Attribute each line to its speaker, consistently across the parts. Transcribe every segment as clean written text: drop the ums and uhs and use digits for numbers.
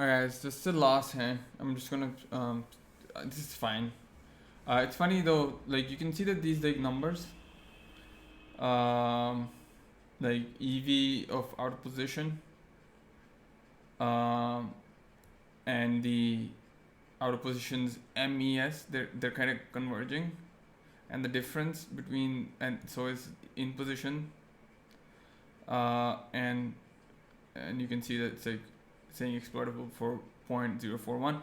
Speaker 1: Alright, it's just the last hand. I'm just gonna this is fine. It's funny though, like you can see that these like numbers, um, like EV of out of position, um, and the out of positions MES, they're kind of converging, and the difference between and so is in position, and you can see that it's like saying exploitable for 0.041.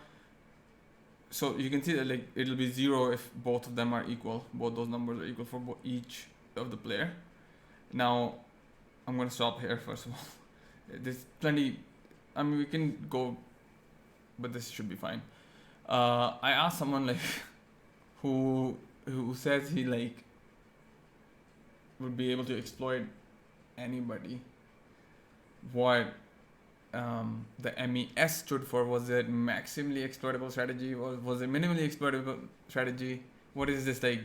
Speaker 1: So you can see that like it'll be 0 if both of them are equal. Both those numbers are equal for each of the player. Now, I'm gonna stop here first of all. There's plenty. I mean, we can go, but this should be fine. I asked someone like who says he like would be able to exploit anybody. What the MES stood for? Was it maximally exploitable strategy? Was it minimally exploitable strategy? What is this like?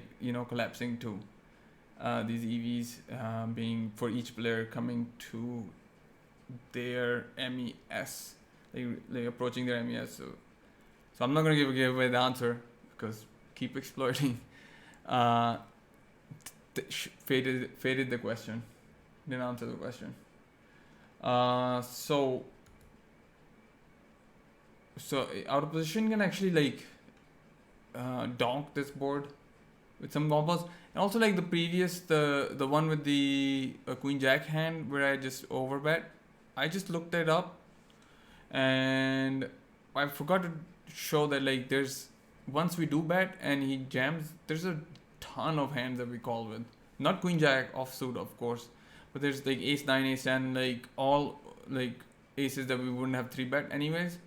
Speaker 1: Collapsing to these EVs being for each player coming to their MES, like approaching their MES. So I'm not gonna give away the answer because keep exploiting. Uh, faded the question. Didn't answer the question. So out of position can actually like donk this board with some combos, and also like the one with the queen jack hand where I just overbet. I just looked it up, and I forgot to show that like there's once we do bet and he jams, there's a ton of hands that we call with. Not queen jack offsuit, of course, but there's like ace 9, ace 10, like all like aces that we wouldn't have 3-bet anyways.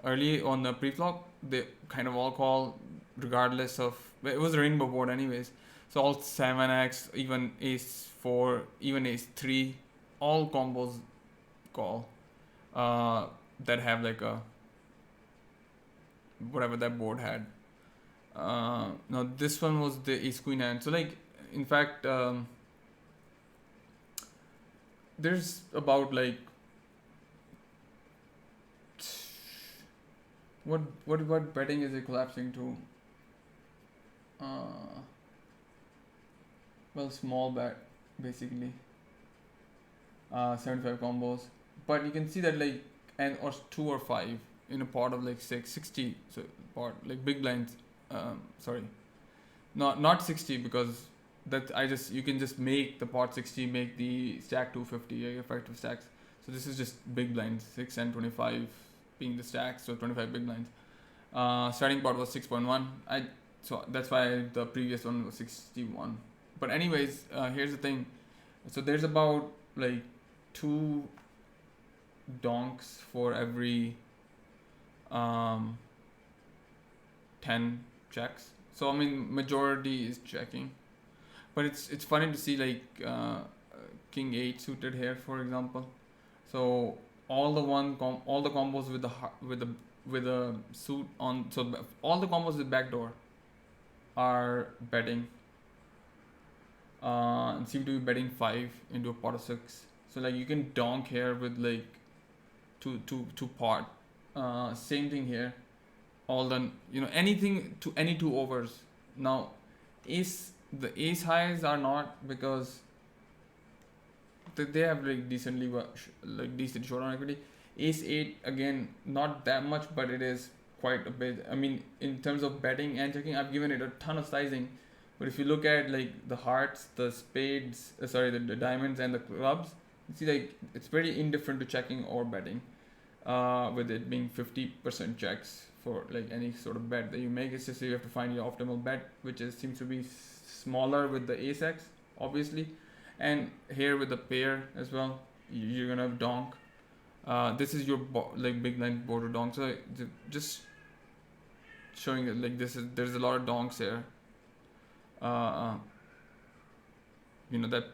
Speaker 1: Early on the pre-flop, they kind of all call regardless of. It was a rainbow board anyways. So all 7x, even ace 4, even ace 3, all combos call that have like a whatever that board had. Now this one was the ace queen hand. So like in fact there's about like what betting is it collapsing to? Well, small bet basically. 75 combos, but you can see that like or 2 or 5 in a pot of like 60. So pot like big blinds. Sorry, not 60 because that you can just make the pot 60, make the stack 250 effective stacks. So this is just big blinds, 6 and 25 being the stacks, so 25 big blinds. Starting pot was 6.1. So that's why the previous one was 61. But anyways, here's the thing. So there's about like 2 donks for every 10 checks. So I mean majority is checking, but it's funny to see like king 8 suited here, for example. So all the combos with the suit on. So all the combos with backdoor are betting. And seem to be betting 5 into a pot of 6. So like you can donk here with like two pot. Same thing here. All done. Anything to any 2 overs. Now, the ace highs are not because they have like decent showdown equity. Ace 8 again, not that much, but it is quite a bit. I mean, in terms of betting and checking, I've given it a ton of sizing. But if you look at like the hearts, the spades, the diamonds and the clubs, you see like it's pretty indifferent to checking or betting. With it being 50% checks for like any sort of bet that you make. It's just you have to find your optimal bet, which seems to be smaller with the ace x, obviously, and here with the pair as well. You're gonna have donk. This is your big blind border donk. So just showing that like there's a lot of donks here. That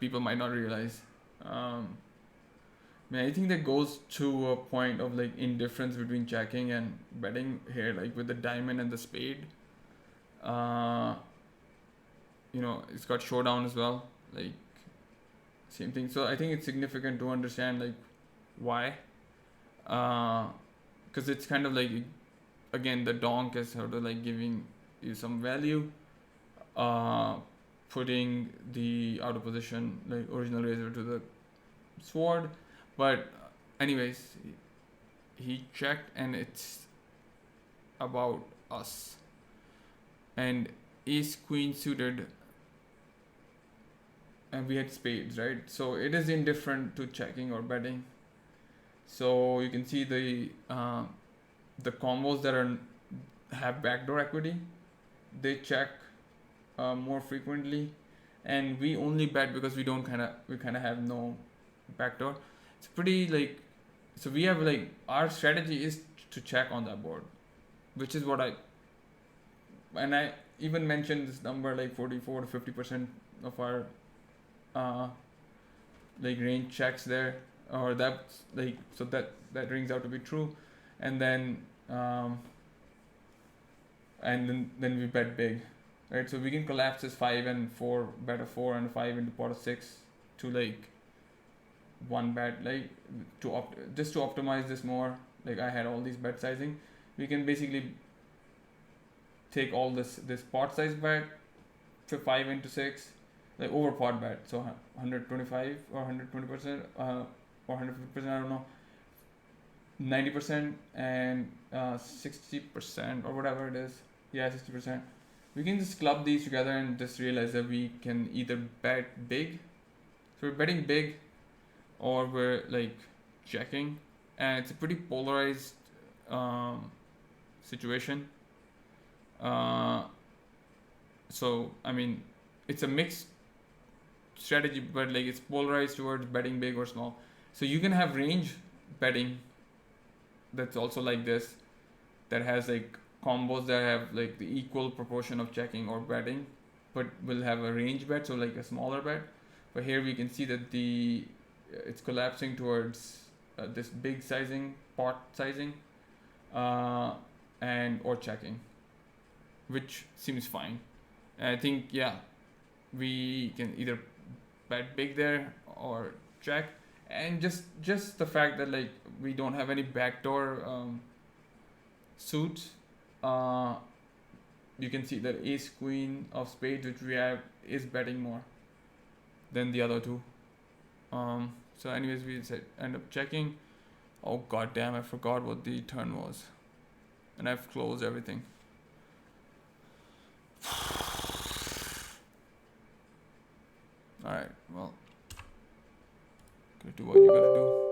Speaker 1: people might not realize. I think that goes to a point of like indifference between checking and betting here, like with the diamond and the spade. It's got showdown as well, like same thing. So I think it's significant to understand like why, because it's kind of like, again, the donk is sort of like giving you some value, uh, putting the out of position like original razor to the sword. But anyways, he checked and it's about us. And ace queen suited, and we had spades, right? So it is indifferent to checking or betting. So you can see the combos that are have backdoor equity, they check more frequently, and we only bet because we kind of have no backdoor. It's pretty like, so we have like, our strategy is to check on that board, which is what I even mentioned this number, like 44 to 50% of our uh, like range checks there, or that's like, so that rings out to be true. And then then we bet big, right? So we can collapse this 5 and 4, bet a 4 and a 5 into pot of 6 to like one bet, like just to optimize this more. Like I had all these bet sizing, we can basically take all this pot size bet for 5 into 6, like over pot bet, so 125 or 120% or 150%, I don't know, 90% and 60% or whatever it is. Yeah, 60%. We can just club these together and just realize that we can either bet big, so we're betting big, or we're like checking, and it's a pretty polarized situation. So I mean, it's a mixed strategy, but like it's polarized towards betting big or small. So you can have range betting that's also like this, that has like combos that have like the equal proportion of checking or betting, but will have a range bet, so like a smaller bet. But here we can see that it's collapsing towards this big sizing, pot sizing, and or checking, which seems fine. And I think, yeah, we can either bet big there or check. And just the fact that like we don't have any backdoor suits, you can see that ace queen of spades, which we have, is betting more than the other two. So anyways, we end up checking. Oh god damn, I forgot what the turn was, and I've closed everything. Alright, well, gotta do what you gotta do.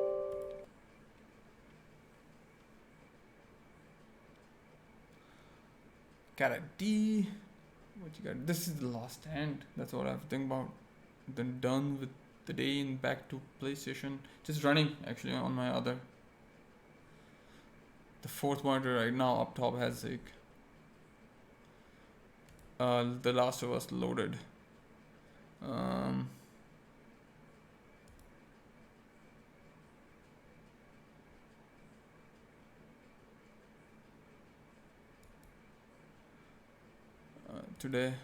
Speaker 1: Got a D. What you got? This is the last hand. That's what I've think about. Then done with the day and back to PlayStation. Just running actually on my other. The fourth monitor right now up top has like The Last of Us loaded. Today.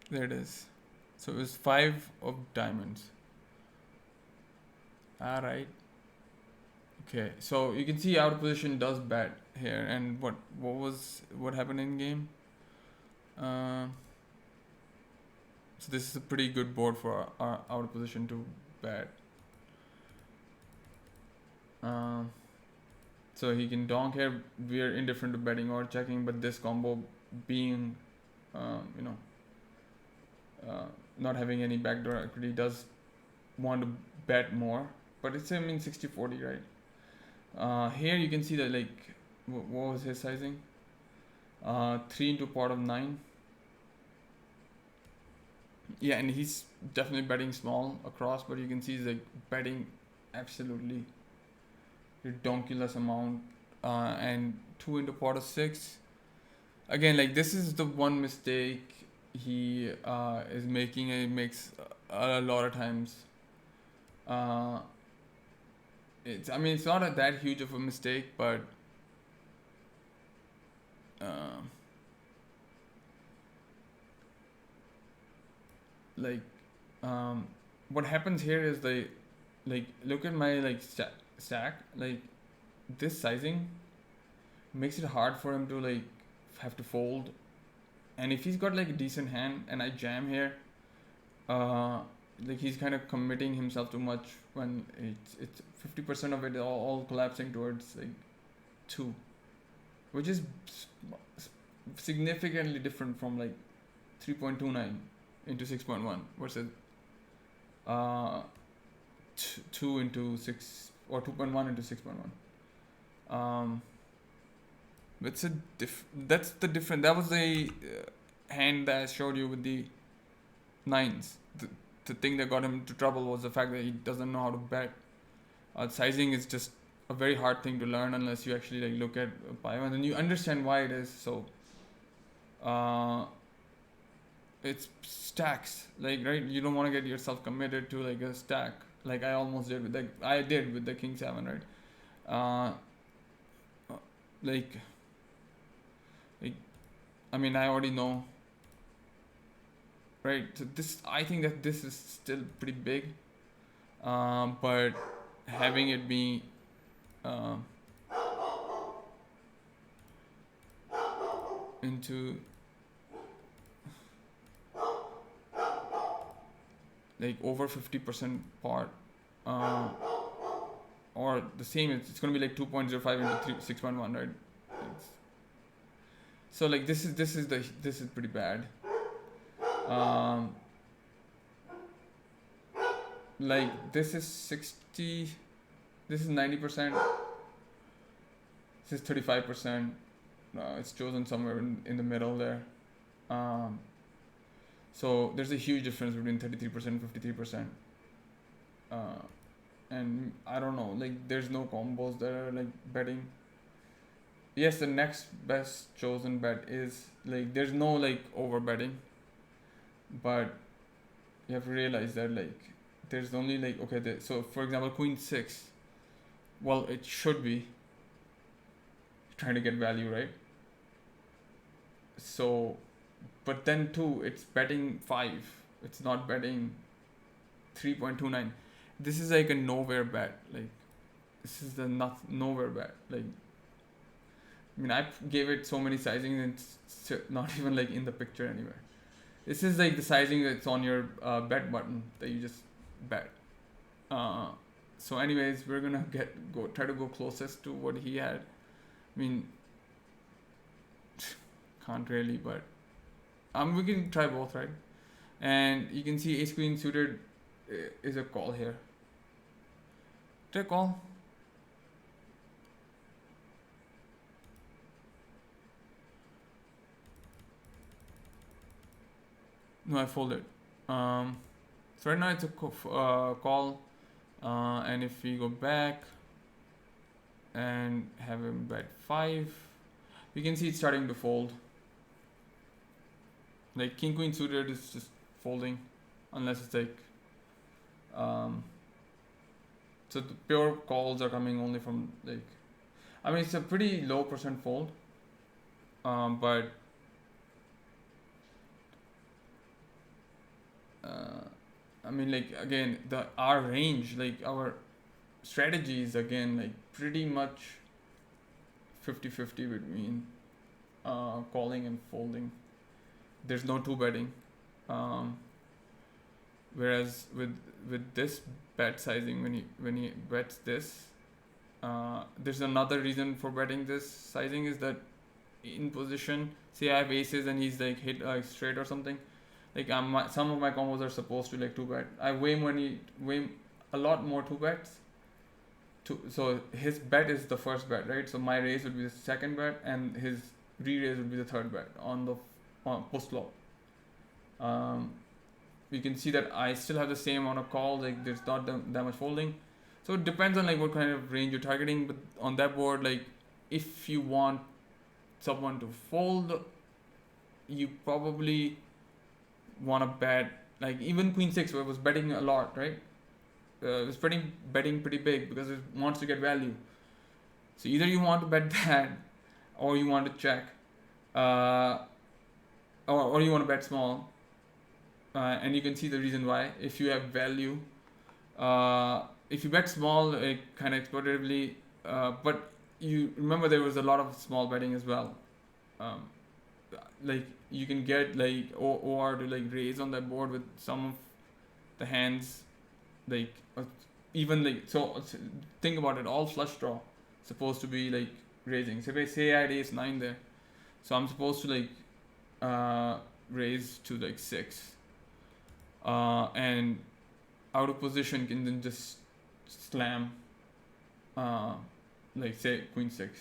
Speaker 1: There it is. So it was 5 of diamonds. Alright. Okay, so you can see out of position does bet here, and what happened in game? So this is a pretty good board for our out of position to bet. So he can donk here. We are indifferent to betting or checking, but this combo being, not having any backdoor equity, does want to bet more, but it's 60-40, right? Here you can see that like what was his sizing? 3 into pot of 9. Yeah, and he's definitely betting small across, but you can see he's like betting absolutely redonkulous amount, and 2 into pot of 6. Again, like this is the one mistake he is making, and he makes a lot of times. I mean, it's not that huge of a mistake, but uh, like um, what happens here is like look at my like stack. Like this sizing makes it hard for him to like have to fold. And if he's got like a decent hand and I jam here, uh, like he's kind of committing himself too much when it's 50% of it all collapsing towards like two, which is significantly different from like 3.29 into 6.1 versus uh, 2 into 6 or 2.1 into 6.1. That's that's the different. That was the hand that I showed you with the nines. The thing that got him into trouble was the fact that he doesn't know how to bet. Sizing is just a very hard thing to learn unless you actually like look at Python and you understand why it is. So uh, it's stacks, like, right? You don't want to get yourself committed to like a stack like I almost did with the king 7, right? uh, like like I mean, I already know, right? So this, I think that this is still pretty big, but having it be um, into like over 50% part, uh, or the same, it's going to be like 2.05 into 6.1, right? It's, so like this is pretty bad. um, like this is 60, this is 90%, this is 35%. It's chosen somewhere in the middle there. um, so there's a huge difference between 33% and 53%. And I don't know, like there's no combos that are like betting. Yes, the next best chosen bet is like there's no like over betting, but you have to realize that like there's only like okay, so for example queen 6, well it should be trying to get value, right? So but then 2, it's betting 5, it's not betting 3.29. This is like a nowhere bet, like this is the nowhere bet. Like I mean, I gave it so many sizings and it's not even like in the picture anywhere. This is like the sizing that's on your bet button that you just bet. Uh, so, anyways, we're gonna try to go closest to what he had. I mean, can't really, but we can try both, right? And you can see ace queen suited is a call here. Take call. No, I folded. So right now it's a call, and if we go back and have him bet 5, we can see it's starting to fold. Like king queen suited is just folding, unless it's like so the pure calls are coming only from like, I mean it's a pretty low percent fold, but I mean like again our range, like our strategy is again like pretty much 50-50 between calling and folding. There's no two betting, whereas with this bet sizing, when he bets this, there's another reason for betting this sizing is that in position, say I have aces and he's like hit straight or something, like some of my combos are supposed to like two bet. I way a lot more two bets. So his bet is the first bet, right? So my raise would be the second bet, and his re-raise would be the third bet on the post flop. You can see that I still have the same amount of calls. Like there's not that much folding. So it depends on like what kind of range you're targeting. But on that board, like if you want someone to fold, you probably want to bet like even queen 6 where I was betting a lot, right? is betting pretty big because it wants to get value. So either you want to bet that, or you want to check, uh, or you want to bet small, and you can see the reason why. If you have value, if you bet small, kind of exploitatively, but you remember there was a lot of small betting as well. Um, like you can get like OR to like raise on that board with some of the hands, like even like so think about it. All flush draw supposed to be like raising. So if I say I had ace 9 there, so I'm supposed to like raise to like 6, and out of position can then just slam, like say queen 6,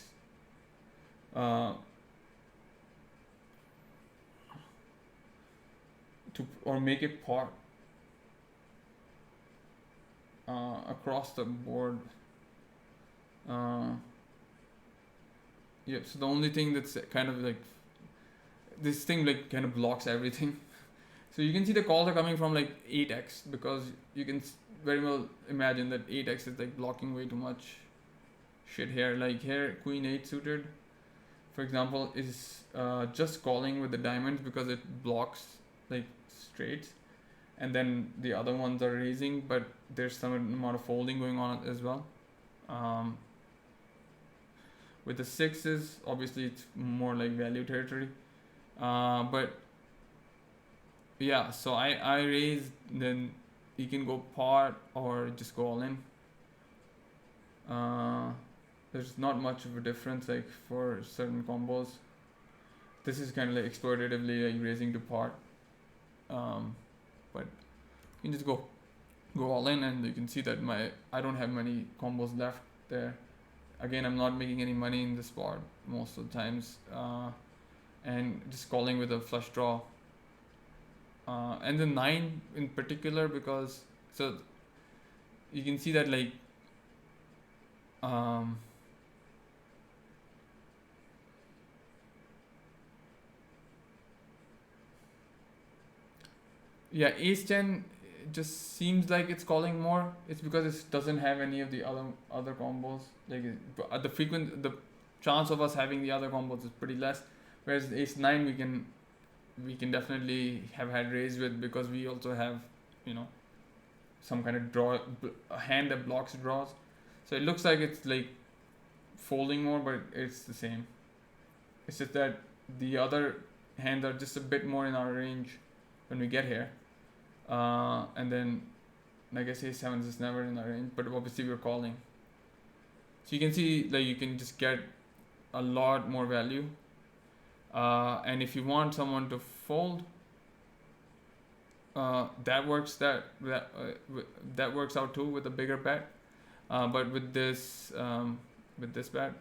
Speaker 1: to or make it part across the board. Yep. So the only thing that's kind of like this thing like kind of blocks everything. So you can see the calls are coming from like 8x because you can very well imagine that 8x is like blocking way too much shit here. Like here, queen 8 suited, for example, is just calling with the diamonds because it blocks like straights, and then the other ones are raising, but there's some amount of folding going on as well. With the 6s, obviously it's more like value territory, but yeah, so I raise, then you can go part or just go all in. There's not much of a difference like for certain combos. This is kind of like exploitatively like raising to part, but you can just go all in, and you can see that I don't have many combos left there. Again, I'm not making any money in this spot most of the times, and just calling with a flush draw. And the 9 in particular, because so you can see that like yeah, ace 10 just seems like it's calling more. It's because it doesn't have any of the other combos. Like the chance of us having the other combos is pretty less. Whereas ace 9 we can definitely have had raise with, because we also have, some kind of a hand that blocks draws. So it looks like it's like folding more, but it's the same. It's just that the other hands are just a bit more in our range when we get here. And then, like I say, 7 is never in our range, but obviously we're calling. So you can see like you can just get a lot more value. And if you want someone to fold, that works out too with a bigger bet. But with this bet,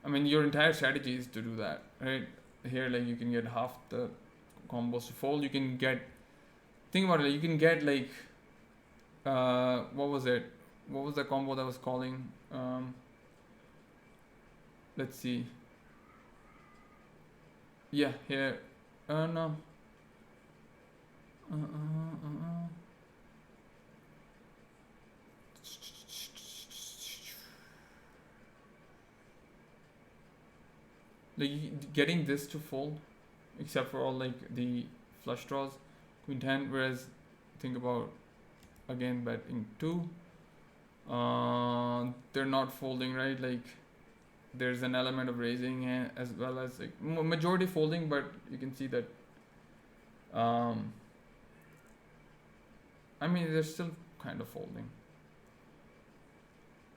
Speaker 1: I mean, your entire strategy is to do that, right? Here, like you can get half the combos to fold. You can get, think about it, you can get like, what was it? What was the combo that was calling? Let's see. Yeah, here. No. Like getting this to fold, except for all like the flush draws, queen 10. Whereas think about again betting 2. They're not folding, right? Like there's an element of raising as well as like majority folding, but you can see that. I mean, they're still kind of folding.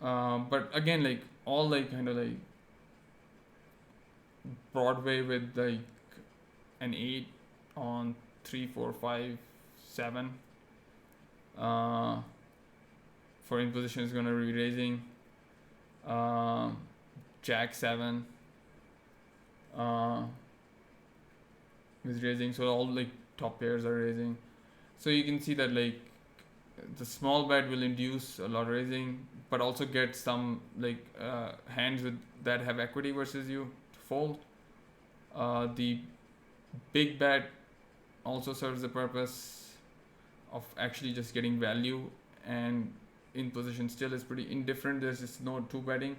Speaker 1: But again, like all like kind of like Broadway with like an 8 on 3, 4, 5, 7. For in position is gonna be raising. Jack 7 is raising, so all like top pairs are raising. So you can see that like the small bet will induce a lot of raising, but also get some like hands that have equity versus you to fold. The big bet also serves the purpose of actually just getting value, and in position still is pretty indifferent. There's just no two betting,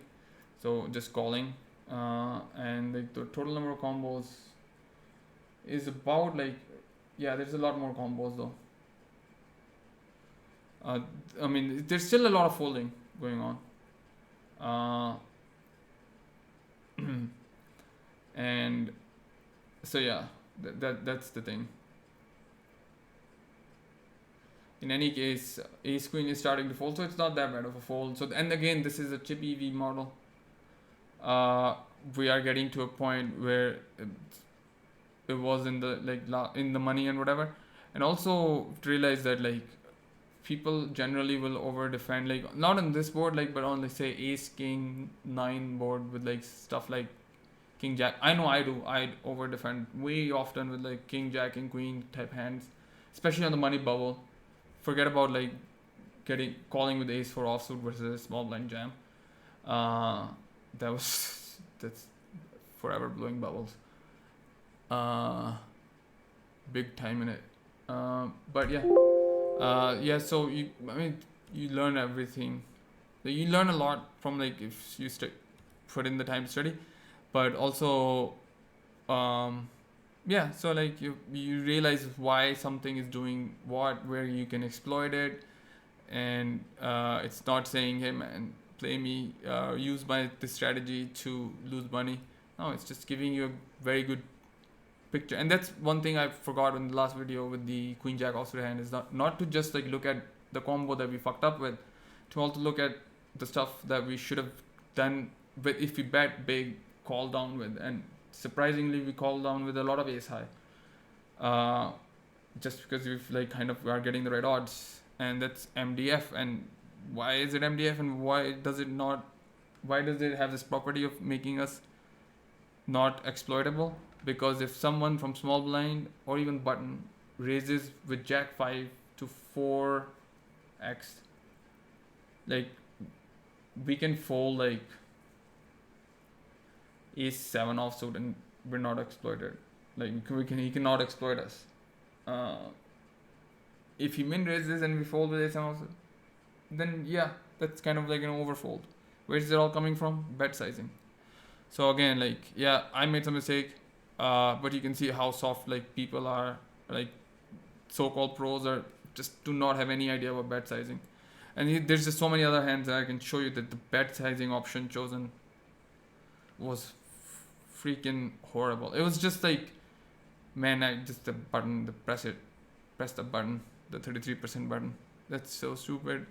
Speaker 1: so just calling. And like the total number of combos is about like, yeah, there's a lot more combos though. I mean, there's still a lot of folding going on. And so yeah, that's the thing. In any case, ace queen is starting to fold, so it's not that bad of a fold. So, and again, this is a chip EV model. We are getting to a point where it was in the in the money and whatever, and also realize that like people generally will over defend, like not on this board, like but on like say ace king 9 board with like stuff like king jack. I know I do. I over defend way often with like king jack and queen type hands, especially on the money bubble. Forget about like calling with ace 4 offsuit versus a small blind jam. That's forever blowing bubbles. Big time in it. But yeah. So you learn everything. You learn a lot from like if you put in the time to study, but also so like you realize why something is doing what, where you can exploit it, and it's not saying, hey man, play me, use this strategy to lose money. No, it's just giving you a very good picture. And that's one thing I forgot in the last video with the queen jack offsuit hand, is not to just like look at the combo that we fucked up with, to also look at the stuff that we should have done with if we bet big, call down with. And surprisingly, we call down with a lot of ace high, just because we've like kind of are getting the right odds. And that's MDF. And why is it MDF, and why does it have this property of making us not exploitable? Because if someone from small blind or even button raises with jack 5 to 4x, like we can fold like ace 7 offsuit and we're not exploited. Like he cannot exploit us. If he min raises and we fold with ace 7 offsuit, then yeah, that's kind of like an overfold. Where is it all coming from? Bet sizing. So again, like yeah, I made some mistake, but you can see how soft like people are, like so-called pros are, just do not have any idea about bet sizing. And there's just so many other hands that I can show you that the bet sizing option chosen was freaking horrible. It was just like, man, just the button, press the button, the 33% button. That's so stupid.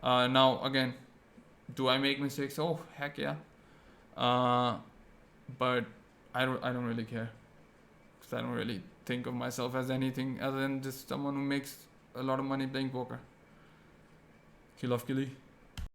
Speaker 1: Now again, do I make mistakes? Oh heck yeah. But I don't really care, because I don't really think of myself as anything other than just someone who makes a lot of money playing poker. Kill off Killy.